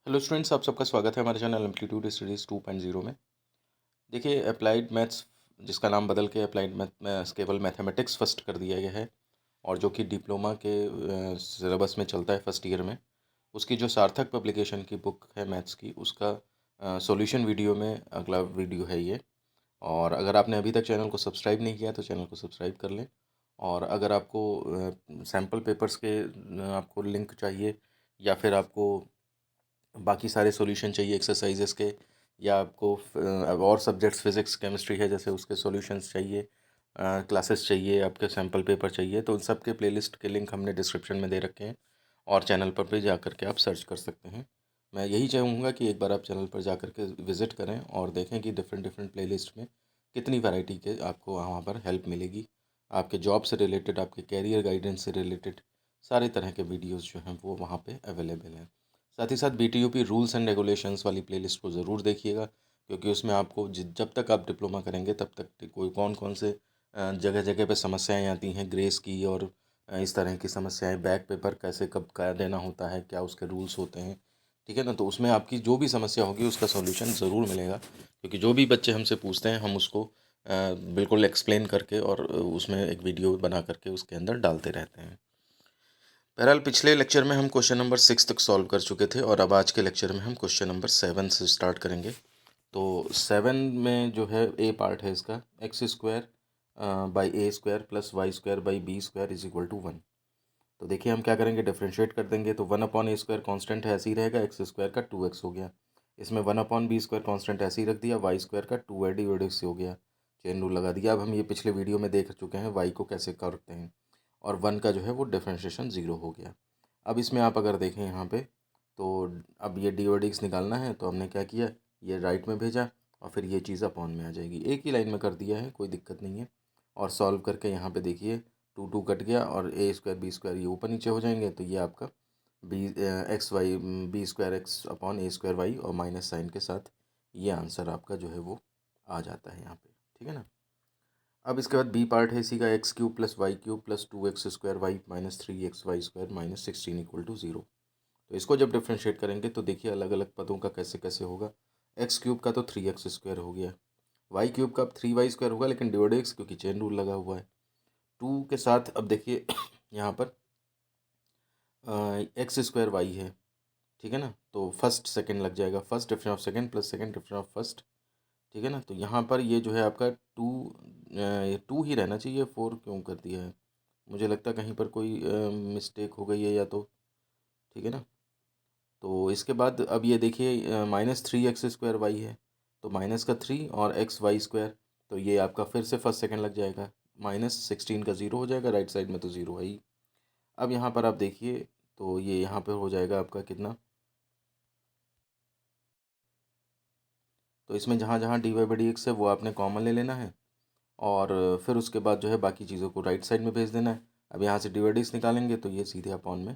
Hello students, आप सबका स्वागत है हमारे चैनल एम्पलीट्यूड स्टडीज़ 2.0 में। देखिए, अप्लाइड मैथ्स जिसका नाम बदल के अप्लाइड मैथ केवल मैथमेटिक्स फर्स्ट कर दिया गया है और जो कि डिप्लोमा के सिलेबस में चलता है फर्स्ट ईयर में, उसकी जो सार्थक पब्लिकेशन की बुक है मैथ्स की, उसका सॉल्यूशन वीडियो में अगला वीडियो है ये। और अगर आपने अभी तक चैनल को सब्सक्राइब नहीं किया तो चैनल को सब्सक्राइब कर लें। और अगर आपको सैम्पल पेपर्स के आपको लिंक चाहिए, या फिर आपको बाकी सारे सॉल्यूशन चाहिए एक्सरसाइजेस के, या आपको और सब्जेक्ट्स फिज़िक्स केमिस्ट्री है जैसे उसके सॉल्यूशंस चाहिए, क्लासेस चाहिए, आपके सैम्पल पेपर चाहिए, तो उन सब के प्लेलिस्ट के लिंक हमने डिस्क्रिप्शन में दे रखे हैं और चैनल पर भी जा कर के आप सर्च कर सकते हैं। मैं यही चाहूँगा कि एक बार आप चैनल पर जा कर के विज़िट करें और देखें कि डिफरेंट डिफरेंट प्लेलिस्ट में कितनी वैरायटी के आपको वहाँ पर हेल्प मिलेगी। आपके जॉब से रिलेटेड, आपके कैरियर गाइडेंस से रिलेटेड सारे तरह के वीडियोज़ जो हैं वो वहाँ पे अवेलेबल हैं। साथ ही साथ बीटीयूपी रूल्स एंड रेगुलेशंस वाली प्लेलिस्ट को ज़रूर देखिएगा, क्योंकि उसमें आपको जब तक आप डिप्लोमा करेंगे तब तक कोई कौन कौन से जगह जगह पे समस्याएं आती हैं ग्रेस की, और इस तरह की समस्याएं, बैक पेपर कैसे कब का देना होता है, क्या उसके रूल्स होते हैं, ठीक है ना। तो उसमें आपकी जो भी समस्या होगी उसका सॉल्यूशन ज़रूर मिलेगा, क्योंकि जो भी बच्चे हमसे पूछते हैं हम उसको बिल्कुल एक्सप्लेन करके और उसमें एक वीडियो बना करके उसके अंदर डालते रहते हैं। बहरहाल, पिछले लेक्चर में हम क्वेश्चन नंबर 6 तक सॉल्व कर चुके थे और अब आज के लेक्चर में हम क्वेश्चन नंबर 7 से स्टार्ट करेंगे। तो 7 में जो है ए पार्ट है इसका, x square by a square plus y square by b square is equal to 1। तो देखिए हम क्या करेंगे, डिफ्रेंशिएट कर देंगे। तो 1 अपॉन ए स्क्वायर कॉन्स्टेंट है, ऐसे ही रहेगा, एक्स स्क्वायर का 2x हो गया। इसमें 1 अपॉन बी स्क्वायर कॉन्स्टेंट ऐसे ही रख दिया, वाई स्क्वायर का 2 डिवाइडेड से हो गया, चेन रूल लगा दिया। अब हम ये पिछले वीडियो में देख चुके हैं वाई को कैसे करते हैं, और 1 का जो है वो डिफ्रेंशिएशन 0 हो गया। अब इसमें आप अगर देखें यहाँ पे, तो अब ये डी और डी एक्स निकालना है, तो हमने क्या किया, ये राइट में भेजा और फिर ये चीज़ अपॉन में आ जाएगी। एक ही लाइन में कर दिया है, कोई दिक्कत नहीं है। और सॉल्व करके यहाँ पे देखिए, टू टू कट गया और ए स्क्वायर बी स्क्वायर ये ऊपर नीचे हो जाएंगे, तो ये आपका B X Y B square X upon A square Y और माइनस साइन के साथ ये आंसर आपका जो है वो आ जाता है यहाँ पे, ठीक है ना। अब इसके बाद बी पार्ट है इसी का, x cube plus y cube plus 2x square y minus 3x y square minus 16 equal to 0। तो इसको जब डिफ्रेंशिएट करेंगे तो देखिए अलग अलग पदों का कैसे कैसे होगा। एक्स क्यूब का तो 3x स्क्वायर हो गया, वाई क्यूब का अब 3y स्क्वायर होगा, लेकिन डिवाइड एक्स क्योंकि चेन रूल लगा हुआ है। 2 के साथ अब देखिए यहाँ पर एक्स स्क्वायर वाई है, ठीक है ना। तो फर्स्ट सेकंड लग जाएगा, first difference of second plus second difference of first, ठीक है ना। तो यहाँ पर ये जो है आपका 2 ही रहना चाहिए, 4 क्यों कर दिया है, मुझे लगता है कहीं पर कोई मिस्टेक हो गई है या तो, ठीक है ना। तो इसके बाद अब ये देखिए माइनस 3x स्क्वायर वाई है, तो माइनस का 3 और एक्स वाई स्क्वायर, तो ये आपका फिर से फर्स्ट सेकंड लग जाएगा, -16 का 0 हो जाएगा, राइट साइड में तो 0 है ही। अब यहाँ पर आप देखिए, तो ये यहाँ पर हो जाएगा आपका कितना, तो इसमें जहाँ जहाँ d y by d x है वो आपने कॉमन ले लेना है, और फिर उसके बाद जो है बाकी चीज़ों को राइट साइड में भेज देना है। अब यहाँ से डिवाइड एक्स निकालेंगे तो ये सीधे अपॉन में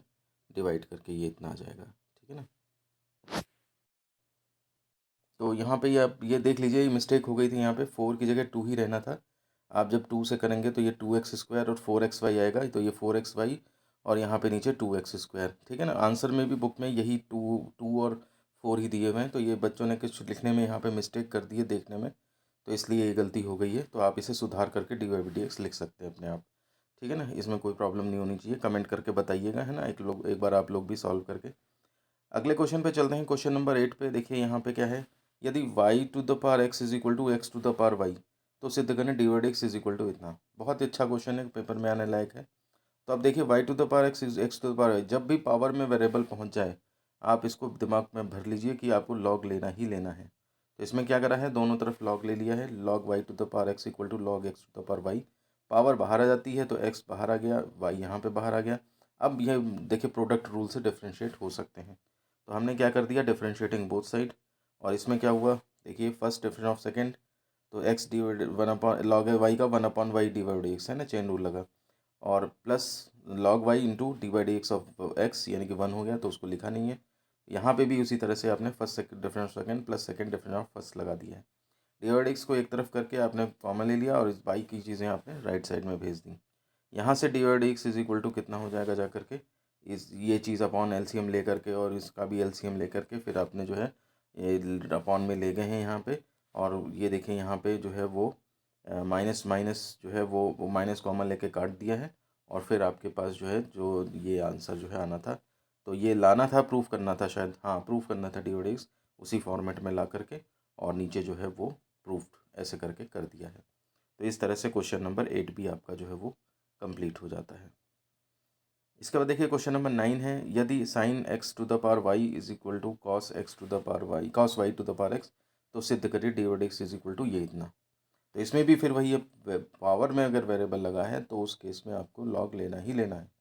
डिवाइड करके ये इतना आ जाएगा, ठीक है ना। तो यहाँ पे ये आप ये देख लीजिए, ये मिस्टेक हो गई थी, यहाँ पे 4 की जगह 2 ही रहना था। आप जब 2 से करेंगे तो ये 2x स्क्वायर और 4x वाई आएगा, तो ये 4x वाई और यहाँ पे नीचे 2x स्क्वायर, ठीक है ना। आंसर में भी बुक में यही 2 और 4 ही दिए हुए हैं, तो ये बच्चों ने कुछ लिखने में यहाँ पे मिस्टेक कर दी है देखने में, तो इसलिए ये गलती हो गई है। तो आप इसे सुधार करके d y by d x लिख सकते हैं अपने आप, ठीक है ना। इसमें कोई प्रॉब्लम नहीं होनी चाहिए, कमेंट करके बताइएगा, है ना, एक बार आप लोग भी सॉल्व करके। अगले क्वेश्चन पे चलते हैं, क्वेश्चन नंबर 8 पे। देखिए यहाँ पे क्या है, यदि y to the power x is equal to x to the power y, तो सिद्ध करें divide x is equal to इतना। बहुत ही अच्छा क्वेश्चन है, पेपर में आने लायक है। तो अब देखिए y to the power x is x to the power y, जब भी पावर में वेरिएबल पहुंच जाए आप इसको दिमाग में भर लीजिए कि आपको लॉग लेना ही लेना है। तो इसमें क्या करा है, दोनों तरफ लॉग ले लिया है, log y to the power x equal to log x to the power y। Power बाहर आ जाती है तो x बाहर आ गया, y यहाँ पे बाहर आ गया। अब यह देखिए प्रोडक्ट रूल से डिफ्रेंशिएट हो सकते हैं, तो हमने क्या कर दिया, डिफरेंशिएटिंग बोथ साइड। और इसमें क्या हुआ, देखिए फर्स्ट डिफरेंस ऑफ सेकंड, तो x divide 1 upon log y का 1 अपॉन वाई डिवाइड एक्स है ना, चेन रूल लगा, और plus log y into divide x of x, यानी कि 1 हो गया, तो उसको लिखा नहीं है। यहाँ पे भी उसी तरह से आपने first difference of second plus second difference of first लगा दिया है। डिवाइड एक्स को एक तरफ करके आपने कॉमन ले लिया और इस बाई की चीज़ें आपने राइट साइड में भेज दी। यहाँ से divide x is equal to कितना हो जाएगा जा करके, ये चीज़ अपॉन एलसीएम ले करके और इसका भी एलसीएम ले करके फिर आपने जो है ये अपॉन में ले गए हैं यहाँ पे। और ये देखें यहाँ पे जो है वो माइनस माइनस जो है वो माइनस कॉमन लेके काट दिया है। और फिर आपके पास जो है जो ये आंसर जो है आना था, तो ये लाना था, प्रूफ करना था शायद, हाँ प्रूफ करना था डी उसी फॉर्मेट में ला करके, और नीचे जो है वो प्रूफ ऐसे करके कर दिया है। तो इस तरह से क्वेश्चन नंबर 8 भी आपका जो है वो कंप्लीट हो जाता है। इसके बाद देखिए क्वेश्चन नंबर 9 है, यदि sine x to the power y is equal to cos x to the power y, cos y to the power x, तो सिद्ध करिए d x is equal to ये इतना। तो इसमें भी फिर वही पावर में अगर वेरिएबल लगा है तो उस केस में आपको लॉग लेना ही लेना है।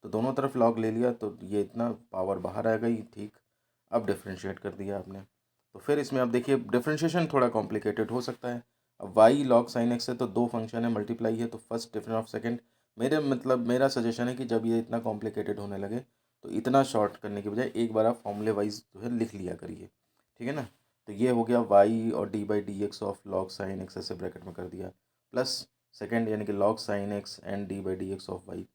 तो दोनों तरफ लॉग ले लिया तो ये इतना पावर बाहर आ गई, ठीक। अब डिफ्रेंशिएट कर दिया आपने, तो फिर इसमें अब देखिए डिफ्रेंशिएशन थोड़ा कॉम्प्लिकेटेड हो सकता है। अब वाई लॉग साइन एक्स है तो दो फंक्शन है, मल्टीप्लाई है, तो फर्स्ट डिफरेंस ऑफ सेकंड, मेरा सजेशन है कि जब ये इतना कॉम्प्लिकेटेड होने लगे तो इतना शॉर्ट करने की बजाय एक बार आप फॉर्मूले वाइज जो है लिख लिया करिए, ठीक है ना। तो ये हो गया वाई और d by d x of log sine x ऐसे ब्रैकेट में कर दिया, प्लस सेकंड यानी कि log sine x and d by d x of y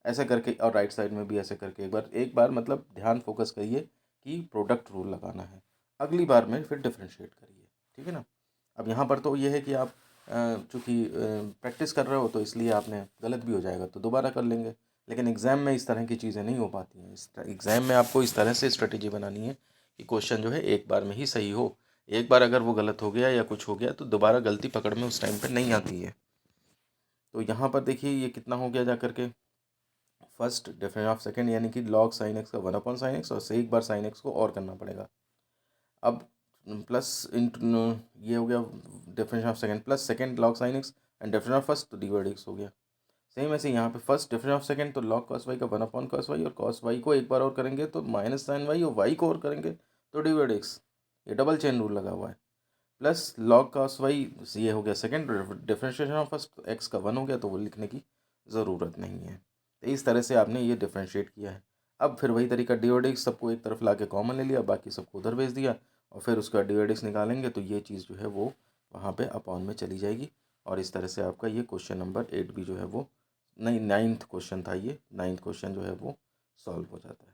ऐसे करके, और राइट साइड में भी ऐसे करके एक बार मतलब ध्यान फोकस करिए कि प्रोडक्ट रूल लगाना है। अगली बार में फिर डिफ्रेंशिएट करिए, ठीक है ना। अब यहाँ पर तो ये है कि आप चूँकि प्रैक्टिस कर रहे हो तो इसलिए आपने गलत भी हो जाएगा तो दोबारा कर लेंगे, लेकिन एग्ज़ाम में इस तरह की चीज़ें नहीं हो पाती हैं। इस एग्ज़ाम में आपको इस तरह से स्ट्रेटेजी बनानी है कि क्वेश्चन जो है एक बार में ही सही हो। एक बार अगर वो गलत हो गया या कुछ हो गया तो दोबारा गलती पकड़ में उस टाइम पर नहीं आती है। तो यहाँ पर देखिए ये कितना हो गया जा करके, फर्स्ट डिफरेंस ऑफ सेकंड यानी कि लॉग साइन एक्स का 1/sin x, और से एक बार साइन एक्स को और करना पड़ेगा। अब प्लस इंटू ये हो गया difference of second, plus second log sine x and difference of first तो डिवाइड एक्स हो गया। सेम ऐसे यहाँ पे फर्स्ट डिफरेंस ऑफ सेकंड तो लॉग कॉस वाई का 1/cos वाई, और कॉस वाई को एक बार और करेंगे तो माइनस साइन वाई, और वाई को और करेंगे तो डिवाइड एक्स। ये डबल चेन रूल लगा हुआ है। प्लस लॉग कॉस वाई ये हो गया second differentiation of first, x का 1 हो गया तो वो लिखने की ज़रूरत नहीं है। तो इस तरह से आपने ये डिफ्रेंशिएट किया है। अब फिर वही तरीका डिवाइड सबको एक तरफ ला के कॉमन ले लिया, बाकी सबको उधर भेज दिया, और फिर उसका डिवाइड निकालेंगे तो ये चीज़ जो है वो वहाँ पे अपॉन में चली जाएगी। और इस तरह से आपका ये क्वेश्चन नंबर 8 भी जो है वो, नहीं 9th क्वेश्चन था, ये 9th क्वेश्चन जो है वो सॉल्व हो जाता है।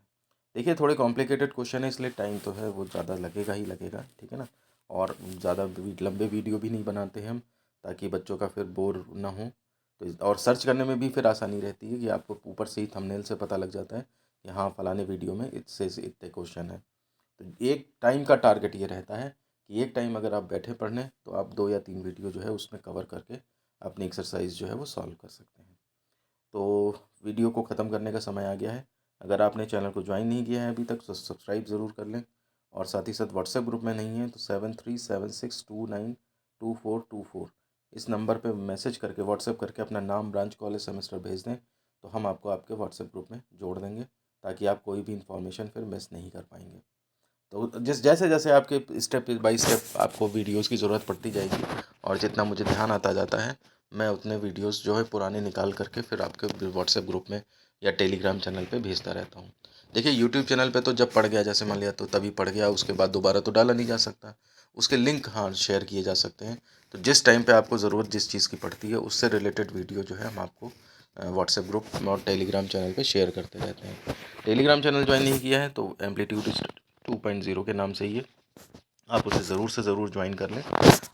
देखिए थोड़े कॉम्प्लिकेटेड क्वेश्चन है इसलिए टाइम तो है वो ज़्यादा लगेगा ही लगेगा, ठीक है ना। और ज़्यादा लंबे वीडियो भी नहीं बनाते हैं हम, ताकि बच्चों का फिर बोर ना हो। तो और सर्च करने में भी फिर आसानी रहती है कि आपको ऊपर से ही थंबनेल से पता लग जाता है कि हाँ फलाने वीडियो में इससे इतने क्वेश्चन है। तो एक टाइम का टारगेट ये रहता है कि एक टाइम अगर आप बैठे पढ़ने तो आप 2 या 3 वीडियो जो है उसमें कवर करके अपनी एक्सरसाइज जो है वो सॉल्व कर सकते हैं। तो वीडियो को ख़त्म करने का समय आ गया है। अगर आपने चैनल को ज्वाइन नहीं किया है अभी तक तो सब्सक्राइब ज़रूर कर लें, और साथ ही साथ व्हाट्सएप ग्रुप में नहीं है तो 7376292424 इस नंबर पे मैसेज करके व्हाट्सएप करके अपना नाम, ब्रांच, कॉलेज, सेमेस्टर भेज दें, तो हम आपको आपके व्हाट्सएप ग्रुप में जोड़ देंगे, ताकि आप कोई भी इन्फॉर्मेशन फिर मिस नहीं कर पाएंगे। तो जैसे जैसे आपके स्टेप बाय स्टेप आपको वीडियोस की ज़रूरत पड़ती जाएगी, और जितना मुझे ध्यान आता जाता है मैं उतने वीडियोस जो है पुराने निकाल करके फिर आपके व्हाट्सएप ग्रुप में या टेलीग्राम चैनल पे भेजता रहता हूँ। देखिए यूट्यूब चैनल पे तो जब पढ़ गया, जैसे मान लिया तो तभी पढ़ गया, उसके बाद दोबारा तो डाला नहीं जा सकता। उसके लिंक हाँ शेयर किए जा सकते हैं। तो जिस टाइम पे आपको ज़रूरत जिस चीज़ की पड़ती है उससे रिलेटेड वीडियो जो है हम आपको व्हाट्सएप ग्रुप और टेलीग्राम चैनल पे शेयर करते रहते हैं। टेलीग्राम चैनल ज्वाइन नहीं किया है तो एम्पलीट्यूड 2.0 के नाम से ही है, आप उसे ज़रूर से ज़रूर ज्वाइन कर लें।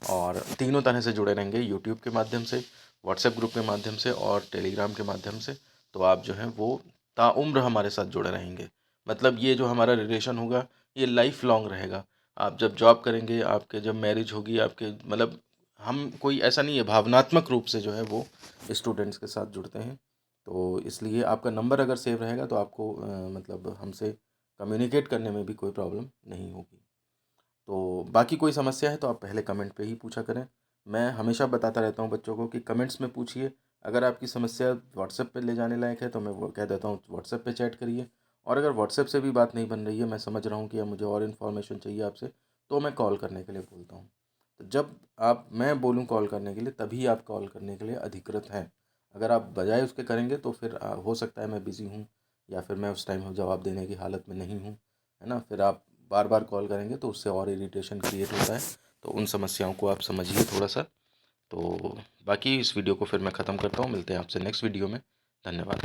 और तीनों तरह से जुड़े रहेंगे, यूट्यूब के माध्यम से, व्हाट्सएप ग्रुप के माध्यम से और टेलीग्राम के माध्यम से। तो आप जो हैं वो ताउम्र हमारे साथ जुड़े रहेंगे। मतलब ये जो हमारा रिलेशन होगा ये लाइफ लॉन्ग रहेगा। आप जब जॉब करेंगे, आपके जब मैरिज होगी, आपके मतलब हम कोई ऐसा नहीं है, भावनात्मक रूप से जो है वो स्टूडेंट्स के साथ जुड़ते हैं। तो इसलिए आपका नंबर अगर सेव रहेगा तो आपको मतलब हमसे कम्युनिकेट करने में भी कोई प्रॉब्लम नहीं होगी। तो बाकी कोई समस्या है तो आप पहले कमेंट पे ही पूछा करें। मैं हमेशा बताता रहता हूँ बच्चों को कि कमेंट्स में पूछिए। अगर आपकी समस्या व्हाट्सएप पे ले जाने लायक है तो मैं वो कह देता हूँ व्हाट्सएप पे चैट करिए, और अगर व्हाट्सएप से भी बात नहीं बन रही है, मैं समझ रहा हूँ कि अब मुझे और इन्फॉर्मेशन चाहिए आपसे, तो मैं कॉल करने के लिए बोलता हूँ। तो जब आप मैं बोलूँ कॉल करने के लिए तभी आप कॉल करने के लिए अधिकृत हैं। अगर आप बजाय उसके करेंगे तो फिर हो सकता है मैं बिज़ी हूँ, या फिर मैं उस टाइम जवाब देने की हालत में नहीं हूँ, है ना। फिर आप बार बार कॉल करेंगे तो उससे और इरिटेशन क्रिएट होता है। तो उन समस्याओं को आप समझिए थोड़ा सा। तो बाकी इस वीडियो को फिर मैं ख़त्म करता हूँ, मिलते हैं आपसे नेक्स्ट वीडियो में। धन्यवाद।